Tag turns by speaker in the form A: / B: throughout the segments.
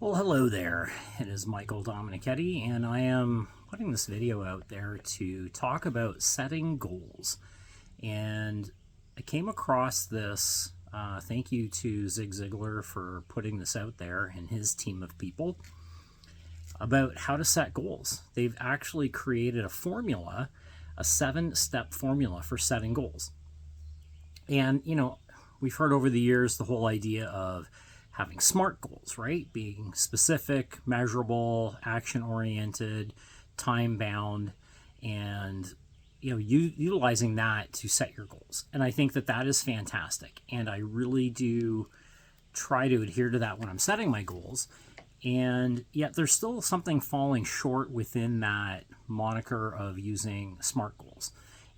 A: Well, hello there. It is Michael Dominichetti, and I am putting this video out there to talk about setting goals. And I came across this. Thank you to Zig Ziglar for putting this out there and his team of people about how to set goals. They've actually created a formula, a 7-step formula for setting goals. And, we've heard over the years the whole idea of having SMART goals, right? Being specific, measurable, action-oriented, time-bound, and utilizing that to set your goals. And I think that is fantastic. And I really do try to adhere to that when I'm setting my goals. And yet there's still something falling short within that moniker of using SMART goals.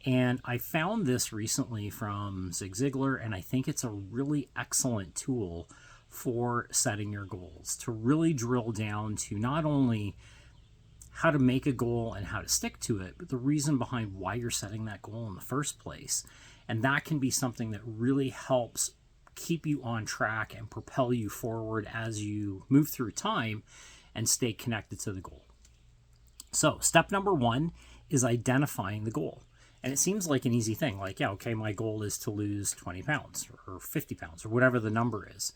A: And I found this recently from Zig Ziglar, and I think it's a really excellent tool for setting your goals, to really drill down to not only how to make a goal and how to stick to it, but the reason behind why you're setting that goal in the first place. And that can be something that really helps keep you on track and propel you forward as you move through time and stay connected to the goal. So step number 1 is identifying the goal. And it seems like an easy thing, like, my goal is to lose 20 pounds or 50 pounds or whatever the number is.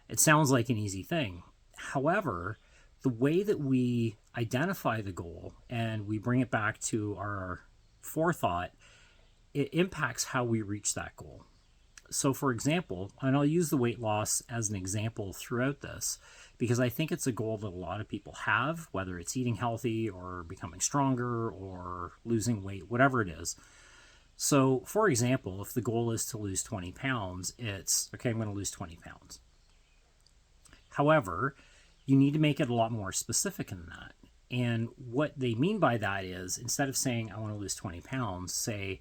A: It sounds like an easy thing. However, the way that we identify the goal and we bring it back to our forethought, it impacts how we reach that goal. So for example, and I'll use the weight loss as an example throughout this, because I think it's a goal that a lot of people have, whether it's eating healthy or becoming stronger or losing weight, whatever it is. So for example, if the goal is to lose 20 pounds, it's, I'm going to lose 20 pounds. However, you need to make it a lot more specific than that. And what they mean by that is, instead of saying, I want to lose 20 pounds, say,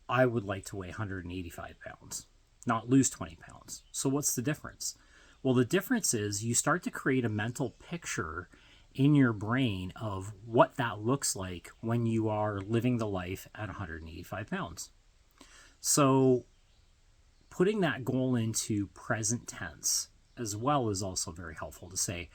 A: I would like to weigh 185 pounds, not lose 20 pounds. So what's the difference? Well, the difference is you start to create a mental picture in your brain of what that looks like when you are living the life at 185 pounds. So putting that goal into present tense as well is also very helpful to say,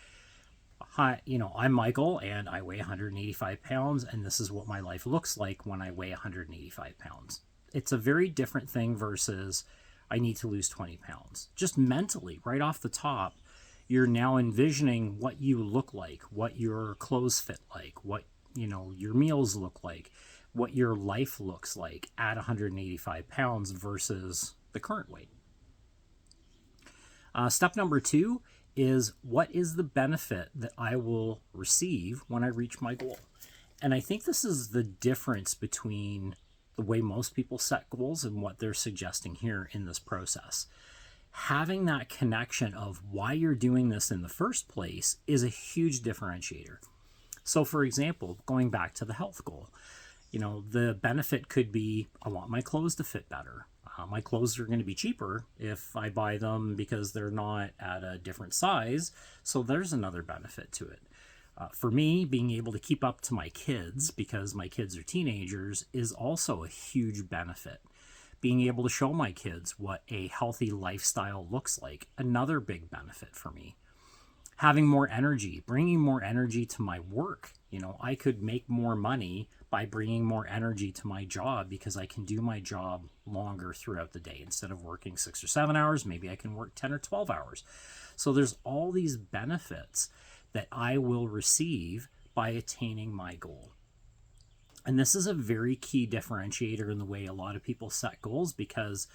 A: hi, I'm Michael and I weigh 185 pounds and this is what my life looks like when I weigh 185 pounds. It's a very different thing versus I need to lose 20 pounds. Just mentally, right off the top, you're now envisioning what you look like, what your clothes fit like, what, your meals look like, what your life looks like at 185 pounds versus the current weight. Step number 2 is, what is the benefit that I will receive when I reach my goal? And I think this is the difference between the way most people set goals and what they're suggesting here in this process. Having that connection of why you're doing this in the first place is a huge differentiator. So for example, going back to the health goal, the benefit could be, I want my clothes to fit better. My clothes are going to be cheaper if I buy them because they're not at a different size. So there's another benefit to it. For me, being able to keep up to my kids because my kids are teenagers is also a huge benefit. Being able to show my kids what a healthy lifestyle looks like, another big benefit for me. Having more energy, bringing more energy to my work. I could make more money by bringing more energy to my job because I can do my job longer throughout the day. Instead of working 6 or 7 hours, maybe I can work 10 or 12 hours. So there's all these benefits that I will receive by attaining my goal. And this is a very key differentiator in the way a lot of people set goals, because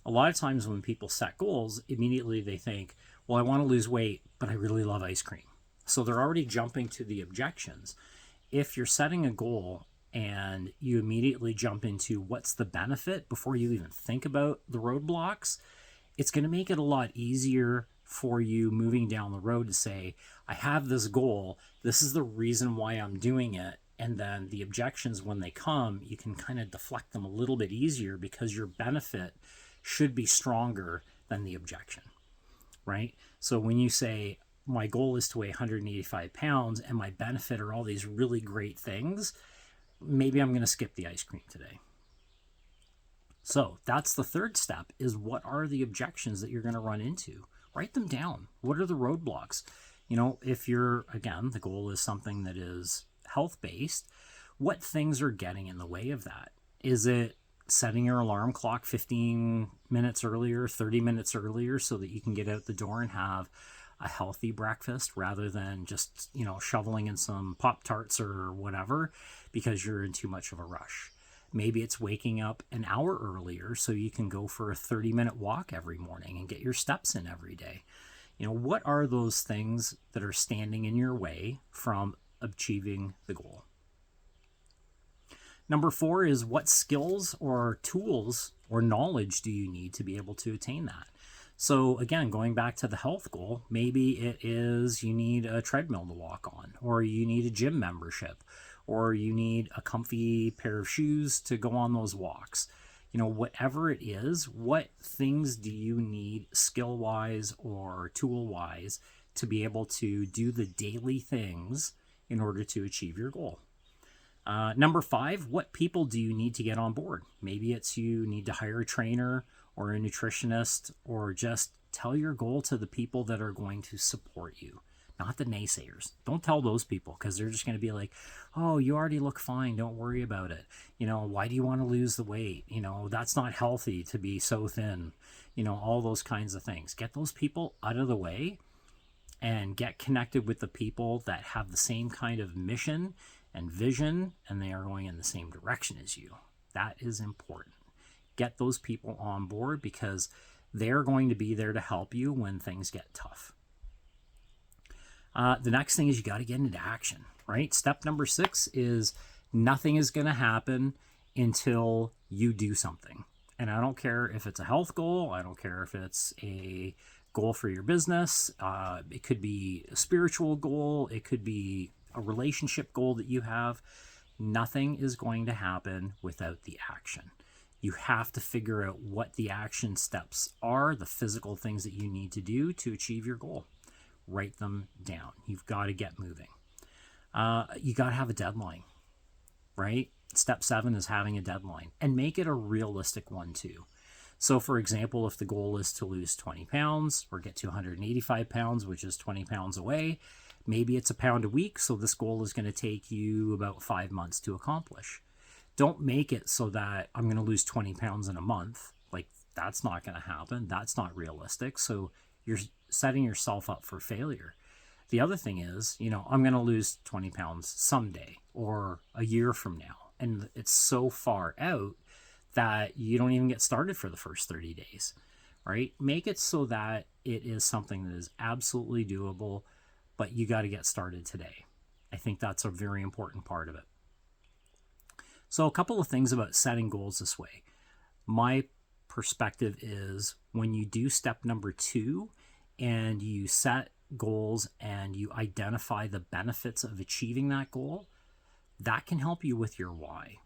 A: a lot of times when people set goals, immediately they think, well, I want to lose weight, but I really love ice cream. So they're already jumping to the objections. If you're setting a goal and you immediately jump into what's the benefit before you even think about the roadblocks, it's going to make it a lot easier for you moving down the road to say, I have this goal, this is the reason why I'm doing it. And then the objections, when they come, you can kind of deflect them a little bit easier because your benefit should be stronger than the objection, right? So when you say, my goal is to weigh 185 pounds and my benefit are all these really great things, maybe I'm going to skip the ice cream today. So that's the third step, is what are the objections that you're going to run into? Write them down. What are the roadblocks? If again, the goal is something that is health based, what things are getting in the way of that? Is it setting your alarm clock 15 minutes earlier, 30 minutes earlier, so that you can get out the door and have a healthy breakfast rather than just, shoveling in some Pop Tarts or whatever because you're in too much of a rush? Maybe it's waking up an hour earlier so you can go for a 30-minute walk every morning and get your steps in every day. What are those things that are standing in your way from achieving the goal? Number 4 is, what skills or tools or knowledge do you need to be able to attain that? So again, going back to the health goal, maybe it is you need a treadmill to walk on, or you need a gym membership, or you need a comfy pair of shoes to go on those walks. Whatever it is, what things do you need skill-wise or tool-wise to be able to do the daily things in order to achieve your goal? Number 5, what people do you need to get on board? Maybe it's you need to hire a trainer or a nutritionist, or just tell your goal to the people that are going to support you, not the naysayers. Don't tell those people, because they're just going to be like, oh, you already look fine, don't worry about it. Why do you want to lose the weight? That's not healthy to be so thin. All those kinds of things. Get those people out of the way and get connected with the people that have the same kind of mission and vision, and they are going in the same direction as you. That is important. Get those people on board, because they're going to be there to help you when things get tough. The next thing is you got to get into action, right? Step number 6 is nothing is going to happen until you do something. And I don't care if it's a health goal. I don't care if it's a goal for your business. It could be a spiritual goal. It could be a relationship goal that you have. Nothing is going to happen without the action. You have to figure out what the action steps are, the physical things that you need to do to achieve your goal. Write them down. You've got to get moving. You got to have a deadline, right? Step 7 is having a deadline, and make it a realistic one too. So for example, if the goal is to lose 20 pounds or get to 185 pounds, which is 20 pounds away, maybe it's a pound a week. So this goal is going to take you about 5 months to accomplish. Don't make it so that I'm going to lose 20 pounds in a month. Like, that's not going to happen. That's not realistic. So you're setting yourself up for failure. The other thing is, I'm going to lose 20 pounds someday or a year from now. And it's so far out that you don't even get started for the first 30 days, right? Make it so that it is something that is absolutely doable, but you got to get started today. I think that's a very important part of it. So a couple of things about setting goals this way. My perspective is, when you do step number 2 and you set goals and you identify the benefits of achieving that goal, that can help you with your why,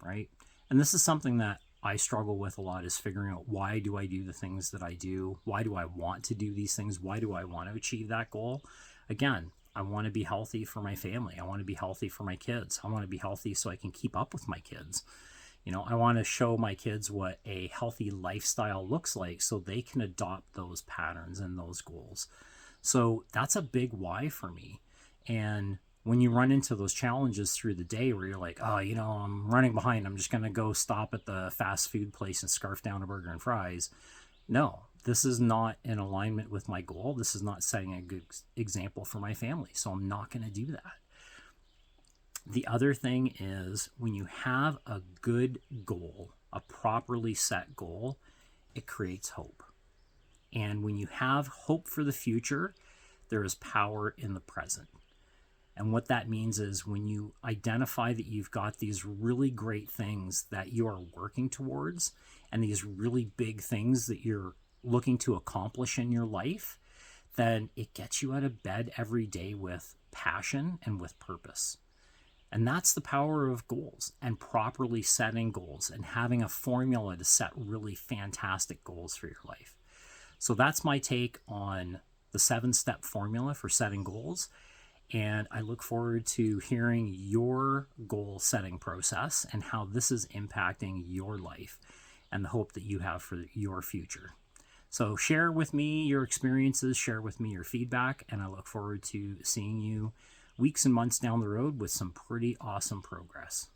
A: right? And this is something that I struggle with a lot, is figuring out, why do I do the things that I do? Why do I want to do these things? Why do I want to achieve that goal? Again, I want to be healthy for my family. I want to be healthy for my kids. I want to be healthy so I can keep up with my kids. I want to show my kids what a healthy lifestyle looks like so they can adopt those patterns and those goals. So that's a big why for me. And when you run into those challenges through the day where you're like, oh, I'm running behind, I'm just going to go stop at the fast food place and scarf down a burger and fries. No, this is not in alignment with my goal. This is not setting a good example for my family. So I'm not going to do that. The other thing is, when you have a good goal, a properly set goal, it creates hope. And when you have hope for the future, there is power in the present. And what that means is, when you identify that you've got these really great things that you are working towards, and these really big things that you're looking to accomplish in your life, then it gets you out of bed every day with passion and with purpose. And that's the power of goals, and properly setting goals and having a formula to set really fantastic goals for your life. So that's my take on the 7-step formula for setting goals. And I look forward to hearing your goal setting process and how this is impacting your life and the hope that you have for your future. So share with me your experiences, share with me your feedback, and I look forward to seeing you weeks and months down the road with some pretty awesome progress.